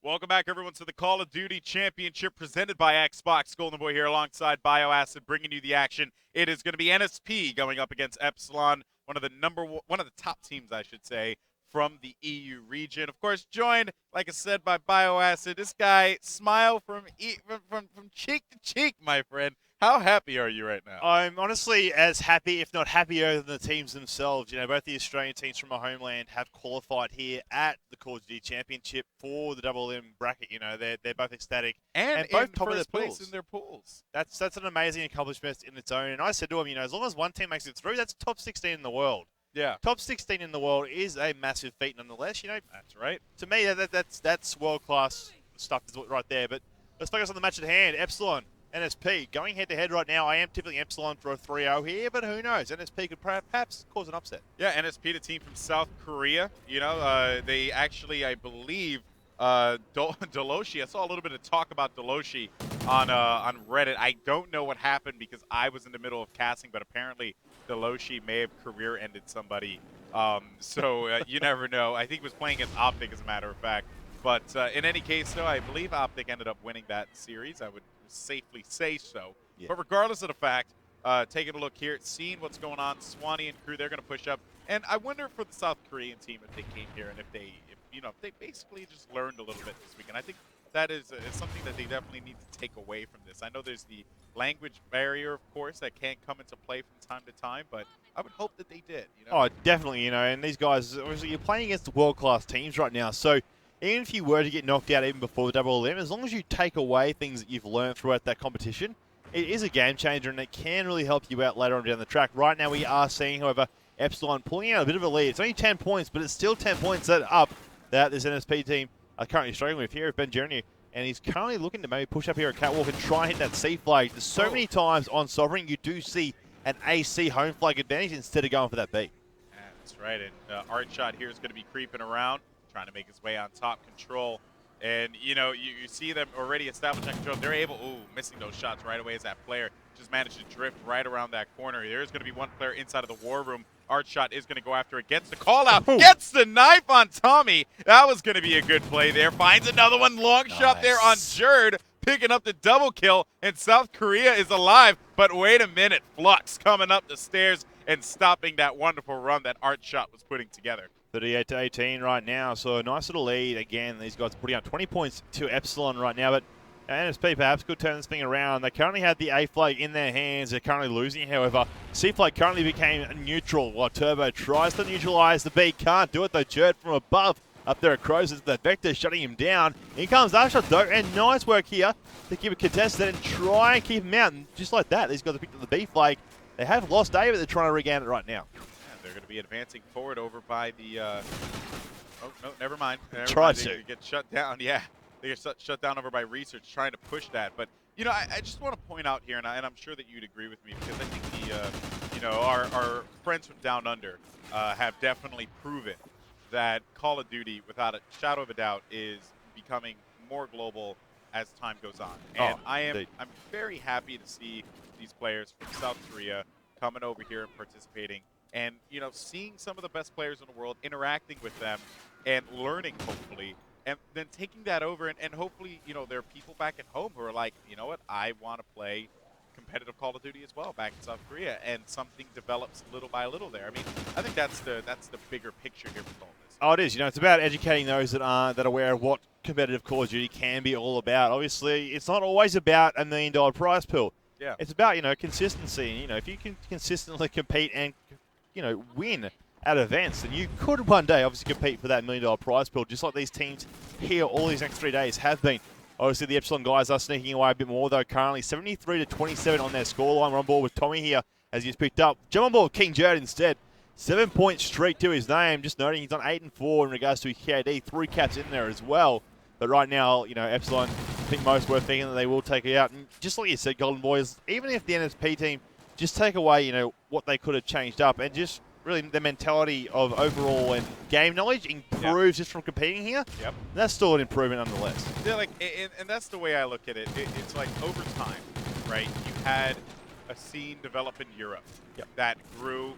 Welcome back, everyone, to the Call of Duty Championship presented by Xbox. Golden Boy here alongside Bioacid, bringing you the action. It is going to be NSP going up against Epsilon, one of the top teams, I should say, from the EU region. Of course, joined, like I said, by Bioacid. This guy, smile from cheek to cheek, my friend. How happy are you right now? I'm honestly as happy, if not happier, than the teams themselves. You know, both the Australian teams from my homeland have qualified here at the Call of Duty Championship for the Double M bracket. You know, they're both ecstatic And and in both top of their first place pools. in their pools. That's an amazing accomplishment in its own. And I said to him, you know, as long as one team makes it through, that's top 16 in the world. Yeah, Top 16 in the world is a massive feat, nonetheless. You know, that's right. to me, that's world class stuff right there. But let's focus on the match at hand. Epsilon, NSP, going head to head right now. I am tipping Epsilon for a 3-0 here, but who knows? NSP could perhaps cause an upset. Yeah, NSP, the team from South Korea. You know, they actually, I believe, Deloshi. I saw a little bit of talk about Deloshi on Reddit. I don't know what happened because I was in the middle of casting, but apparently Deloshi may have career ended somebody. So you never know. I think he was playing against Optic, as a matter of fact. But in any case, though, I believe Optic ended up winning that series. I would safely say so. Yeah. But regardless of the fact, taking a look here, seeing what's going on, Swanee and crew, they're going to push up. And I wonder for the South Korean team if they came here and if they basically just learned a little bit this weekend. I think that is something that they definitely need to take away from this. I know there's the language barrier, of course, that can come into play from time to time, but I would hope that they did. You know? Oh, definitely, you know, and these guys, obviously, you're playing against world-class teams right now, so even if you were to get knocked out even before the double limb, as long as you take away things that you've learned throughout that competition, it is a game changer, and it can really help you out later on down the track. Right now, we are seeing, however, Epsilon pulling out a bit of a lead. It's only 10 points, but it's still 10 points up that this NSP team are currently struggling with here. Ben Jeremy, and he's currently looking to maybe push up here at Catwalk and try and hit that C flag. There's so many times on Sovereign you do see an AC home flag advantage instead of going for that B. Yeah, that's right. And Art Shot here is going to be creeping around, trying to make his way on top. Control. And, you know, you see them already established that control. They're able, missing those shots right away as that player just managed to drift right around that corner. There's going to be one player inside of the war room. Art Shot is going to go after it, gets the call out, gets the knife on Tommy. That was going to be a good play there. Finds another one, long shot there on Jerd, picking up the double kill, and South Korea is alive. But wait a minute, Flux coming up the stairs and stopping that wonderful run that Art Shot was putting together. 38-18 right now, so a nice little lead. Again, these guys are putting out 20 points to Epsilon right now, but NSP perhaps could turn this thing around. They currently have the A flag in their hands. They're currently losing, however. C flag currently became neutral while Turbo tries to neutralize the B. Can't do it though. Jerd from above up there at Crows is the Vector shutting him down. In comes Ashot though, and nice work here to keep it contested and try and keep him out. And just like that, these guys have picked up the B flag. They have lost A, but they're trying to regain it right now. They're going to be advancing forward over by the. Oh no, never mind. Try to they get shut down. Yeah, they get shut down over by research trying to push that. But you know, I just want to point out here, and I'm sure that you'd agree with me because I think our friends from Down Under have definitely proven that Call of Duty, without a shadow of a doubt, is becoming more global as time goes on. And I'm very happy to see these players from South Korea coming over here and participating. And, you know, seeing some of the best players in the world, interacting with them and learning, hopefully, and then taking that over and hopefully, you know, there are people back at home who are like, you know what, I want to play competitive Call of Duty as well back in South Korea, and something develops little by little there. I mean, I think that's the bigger picture here with all this. Oh, it is. You know, it's about educating those that aren't aware of what competitive Call of Duty can be all about. Obviously, it's not always about $1 million prize pool. Yeah. It's about, you know, consistency. You know, if you can consistently compete and, you know, win at events, then you could one day obviously compete for that $1 million prize pool, just like these teams here all these next 3 days have been. Obviously, the Epsilon guys are sneaking away a bit more, though, currently 73-27 on their scoreline. We're on board with Tommy here as he's picked up. Jump on board with King Jerd instead. 7-point streak to his name. Just noting he's on 8-4 in regards to his KD. 3 caps in there as well. But right now, you know, Epsilon, I think most were thinking that they will take it out. And just like you said, Golden Boys, even if the NSP team just take away, you know, what they could have changed up and just really the mentality of overall and game knowledge improves just from competing here. Yep. That's still an improvement nonetheless. Yeah, like, and that's the way I look at it. It's like over time, right? You had a scene develop in Europe that grew,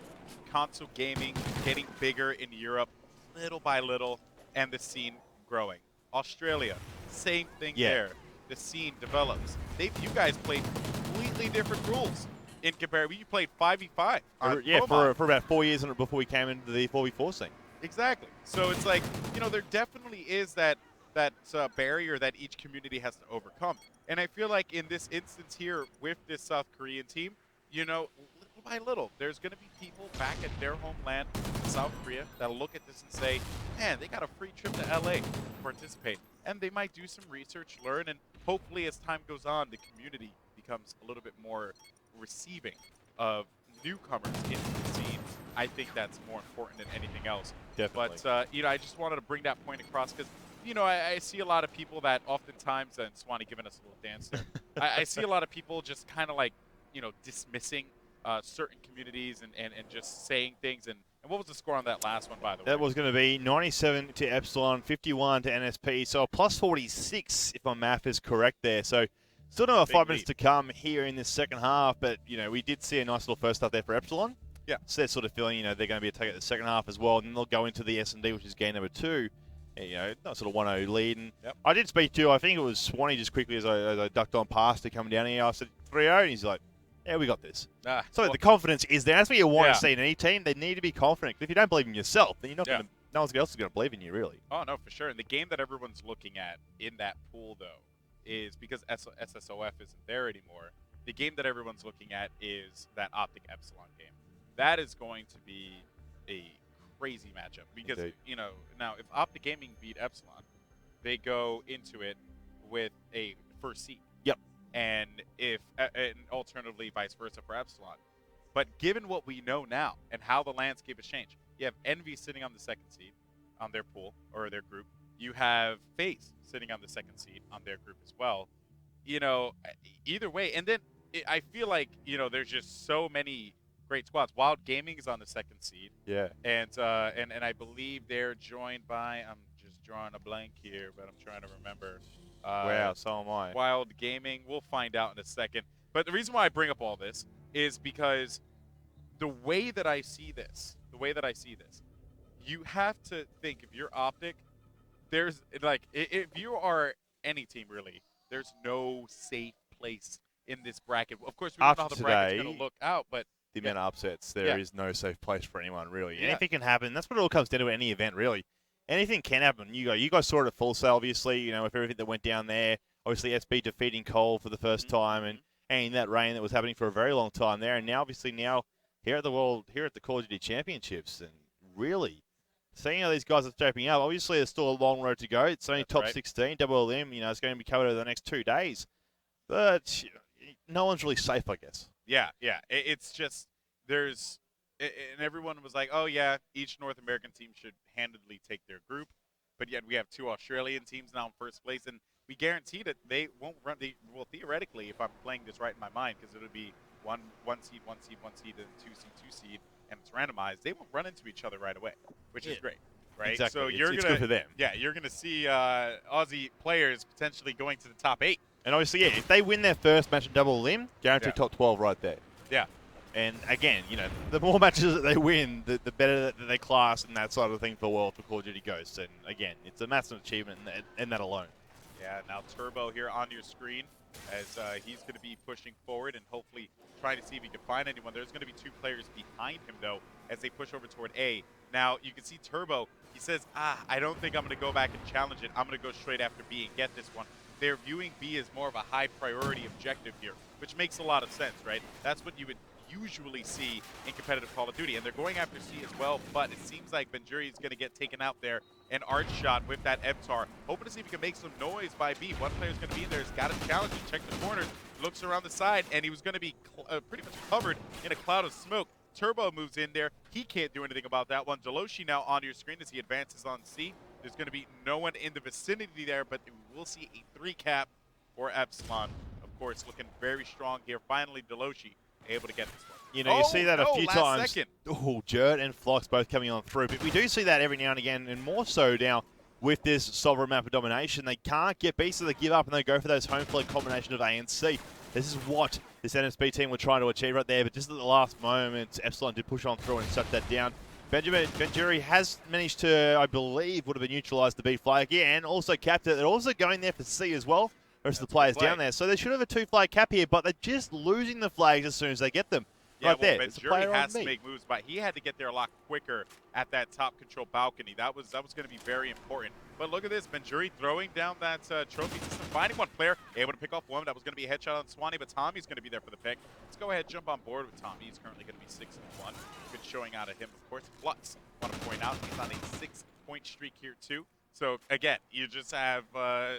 console gaming getting bigger in Europe little by little, and the scene growing. Australia, same thing Yeah. there. The scene develops. You guys played completely different rules in comparison. You played 5v5 on Yeah, Pro Mod. for about 4 years before we came into the 4v4 scene. Exactly. So it's like, there definitely is that barrier that each community has to overcome. And I feel like in this instance here with this South Korean team, little by little, there's going to be people back at their homeland, South Korea, that'll look at this and say, man, they got a free trip to LA to participate. And they might do some research, learn, and hopefully as time goes on, the community becomes a little bit more receiving of newcomers into the scene. I think that's more important than anything else. Definitely. But, I just wanted to bring that point across because, I see a lot of people that oftentimes, and Swanee giving us a little dance there, I see a lot of people just kind of like, dismissing certain communities and just saying things. And what was the score on that last one, by the way? That was going to be 97 to Epsilon, 51 to NSP. So a plus 46, if my math is correct there. So still another 5 minutes to come here in this second half. But, we did see a nice little first half there for Epsilon. Yeah. So they're sort of feeling, they're going to be attacked at the second half as well. And then they'll go into the S&D, which is game number 2. And, that sort of 1-0 lead. And I did speak to, I think it was Swanee just quickly as I ducked on past to come down here. I said 3-0, and he's like, yeah, we got this. So the confidence is there. That's what you want to see in any team. They need to be confident. If you don't believe in yourself, then you're not going to. No one else is going to believe in you, really. Oh no, for sure. And the game that everyone's looking at in that pool, though, is because SSOF isn't there anymore. The game that everyone's looking at is that Optic Epsilon game. That is going to be a crazy matchup because now if Optic Gaming beat Epsilon, they go into it with a first seed. Yep. And and alternatively vice versa for Epsilon. But given what we know now and how the landscape has changed, you have Envy sitting on the second seed on their pool or their group. You have FaZe sitting on the second seed on their group as well. Either way, and then I feel like there's just so many great squads. Wild Gaming is on the second seed. Yeah. And I believe they're joined by, I'm just drawing a blank here, but I'm trying to remember. Wow, so am I. Wild Gaming. We'll find out in a second. But the reason why I bring up all this is because the way that I see this, you have to think if you're Optic, there's like if you are any team really, there's no safe place in this bracket. Of course, we don't know how the bracket's going to look out, but the amount of upsets, there is no safe place for anyone, really. Yeah. Anything can happen. That's what it all comes down to at any event, really. Anything can happen. You guys saw it at Full Sail, obviously, with everything that went down there. Obviously, SB defeating Cole for the first time and that reign that was happening for a very long time there. And now, obviously, here at the Call of Duty Championships, and really seeing how these guys are shaping up. Obviously, there's still a long road to go. It's only top 16, double elim. It's going to be covered over the next 2 days. But no one's really safe, I guess. Yeah. It's just there's. And everyone was like, oh, yeah, each North American team should handedly take their group. But yet we have 2 Australian teams now in first place. And we guarantee that they won't run. Well, theoretically, if I'm playing this right in my mind, because it'll be one seed, and 2 seed, and it's randomized, they won't run into each other right away, which is great. Right? Exactly. So it's good for them. Yeah, you're going to see Aussie players potentially going to the top 8. And obviously, if they win their first match in double elim, guaranteed top 12 right there. Yeah. And again, the more matches that they win, the better that they class and that side of the thing for World for Call of Duty Ghosts. And again, it's a massive achievement in that alone. Yeah, now Turbo here on your screen as he's going to be pushing forward and hopefully trying to see if he can find anyone. There's going to be 2 players behind him, though, as they push over toward A. Now, you can see Turbo. He says, I don't think I'm going to go back and challenge it. I'm going to go straight after B and get this one. They're viewing B as more of a high priority objective here, which makes a lot of sense, right? That's what you would usually see in competitive Call of Duty, and they're going after C as well, but it seems like Benjuri is going to get taken out there. An arch shot with that MTAR, hoping to see if he can make some noise by B. One player's going to be in there, he's got to challenge and check the corners, looks around the side, and he was going to be pretty much covered in a cloud of smoke. Turbo moves in there, he can't do anything about that one. Deloshi now on your screen as he advances on C. There's going to be no one in the vicinity there, but we will see a 3-cap for Epsilon. Of course, looking very strong here. Finally, Deloshi able to get this one. You see that a few times. Second. Oh, Jert and Flox both coming on through. But we do see that every now and again, and more so now with this sovereign map of domination. They can't get B, so they give up and they go for those home flank combination of A and C. This is what this NSP team were trying to achieve right there, but just at the last moment, Epsilon did push on through and shut that down. Benjamin Benjuri has managed to, I believe, would have been neutralised the B flag here, and also capped it. They're also going there for C as well. Rest of the players down there. So they should have a 2-flag cap here, but they're just losing the flags as soon as they get them. Yeah, right well, there. There's a Benjuri player has on to me. make moves, but he had to get there a lot quicker at that top control balcony. That was going to be very important. But look at this, Benjuri throwing down that trophy system, finding one player, able to pick off one. That was going to be a headshot on Swanee, but Tommy's going to be there for the pick. Let's go ahead, jump on board with Tommy. He's currently going to be 6-1. Good showing out of him, of course. Plus, want to point out he's on a 6-point streak here too. So again, you just have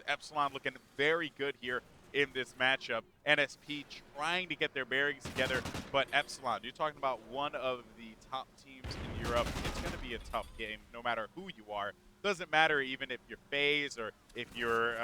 Epsilon looking very good here in this matchup. NSP trying to get their bearings together, but Epsilon, you're talking about one of the top teams in Europe. It's going to be a tough game no matter who you are. Doesn't matter even if you're FaZe or if you're,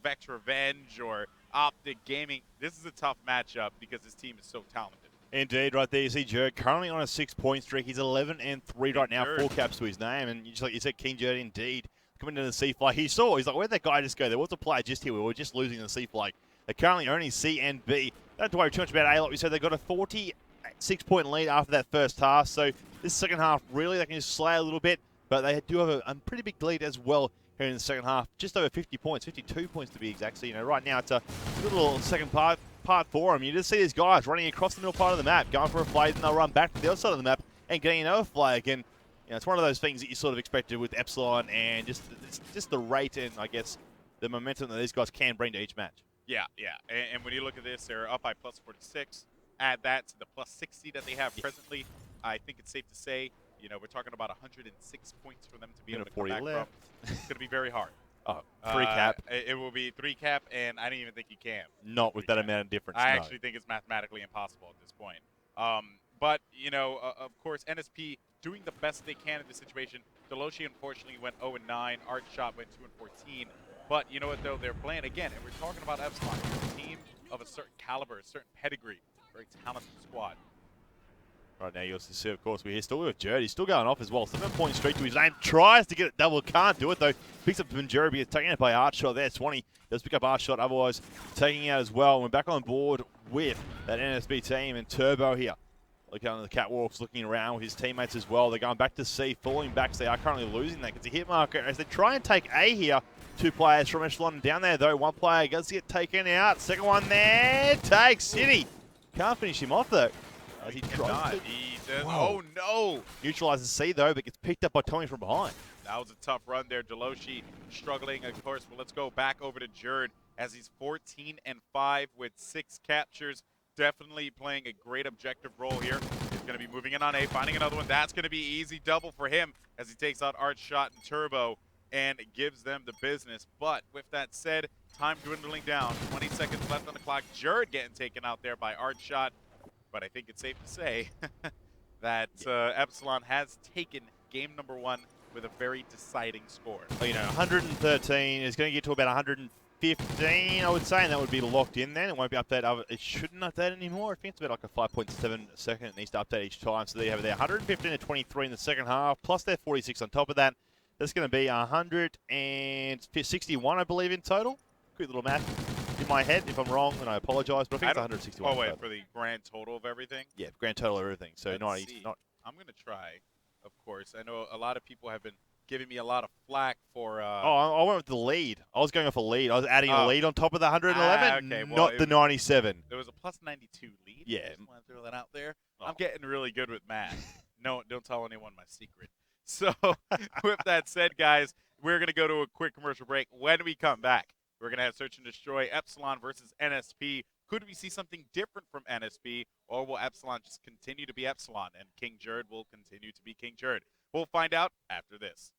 Vex Revenge or Optic Gaming. This is a tough matchup because this team is so talented. Indeed, right there you see Jerd currently on a 6-point streak. He's 11-3 right now, 4 caps to his name, and just like you said, King Jerd indeed coming into the C flag. He's like, where'd that guy just go? There was a player just here. We were just losing the C flag. They're currently only C and B. Don't have to worry too much about A. Like we said, they got a 46-point lead after that first half. So this second half, really, they can just slay a little bit, but they do have a pretty big lead as well here in the second half. Just over 50 points, 52 points to be exact. So, right now it's a little second part for them. You just see these guys running across the middle part of the map, going for a flag, and they'll run back to the other side of the map and getting another flag. And it's one of those things that you sort of expected with Epsilon and just the rate and, I guess, the momentum that these guys can bring to each match. Yeah. And when you look at this, they're up by plus 46. Add that to the plus 60 that they have presently. I think it's safe to say, we're talking about 106 points for them to be able to come back from. It's going to be very hard. Oh, 3 cap. It will be 3 cap, and I don't even think you can. Not with that amount of difference. I actually think it's mathematically impossible at this point. But, of course, NSP doing the best they can in this situation. Deloshi, unfortunately, went 0-9. Artshot went 2-14. But you know what, though? They're playing again, and we're talking about Epsilon, a team of a certain caliber, a certain pedigree, very talented squad. Right now, you'll see, of course, we're still with Jerd. He's still going off as well. 7-point streak to his name. Tries to get it double. Can't do it, though. Picks up Benjuri. He's taken it by Artshot there. Swanee does pick up Artshot. Otherwise, taking out as well. We're back on board with that NSB team and Turbo here. Looking on the catwalks, looking around with his teammates as well. They're going back to C, falling back. So they are currently losing that because the hit marker, as they try and take A here. 2 players from Echelon down there, though. 1 player does get taken out. Second one there. Takes City. Can't finish him off, though. As he tries to... Oh, no. Neutralizes C, though, but gets picked up by Tommy from behind. That was a tough run there. Deloshi struggling, of course. But let's go back over to Jerd as he's 14-5 with 6 captures. Definitely playing a great objective role here. He's going to be moving in on A, finding another one. That's going to be easy double for him as he takes out Artshot and Turbo and gives them the business. But with that said, time dwindling down. 20 seconds left on the clock. Jerd getting taken out there by Artshot. But I think it's safe to say that Epsilon has taken game number 1 with a very deciding score. 113 is going to get to about 115, I would say, and that would be locked in then. It won't be updated. It shouldn't update anymore. I think it's about like a 5.7 second. It needs to update each time. So there you have it there. 115 to 23 in the second half, plus their 46 on top of that. That's going to be 161, I believe, in total. Quick little math in my head. If I'm wrong, then I apologize, but I think it's 161. Oh, wait, for the grand total of everything? Yeah, grand total of everything. So I'm going to try, of course. I know a lot of people have been giving me a lot of flack for... I went with the lead. I was going off a lead. I was adding a lead on top of the 111, okay. not the 97. There was a plus 92 lead. Yeah. I just want to throw that out there. I'm getting really good with math. No, don't tell anyone my secret. So, with that said, guys, we're going to go to a quick commercial break. When we come back, we're going to have Search and Destroy Epsilon versus NSP. Could we see something different from NSP, or will Epsilon just continue to be Epsilon and King Jerd will continue to be King Jerd? We'll find out after this.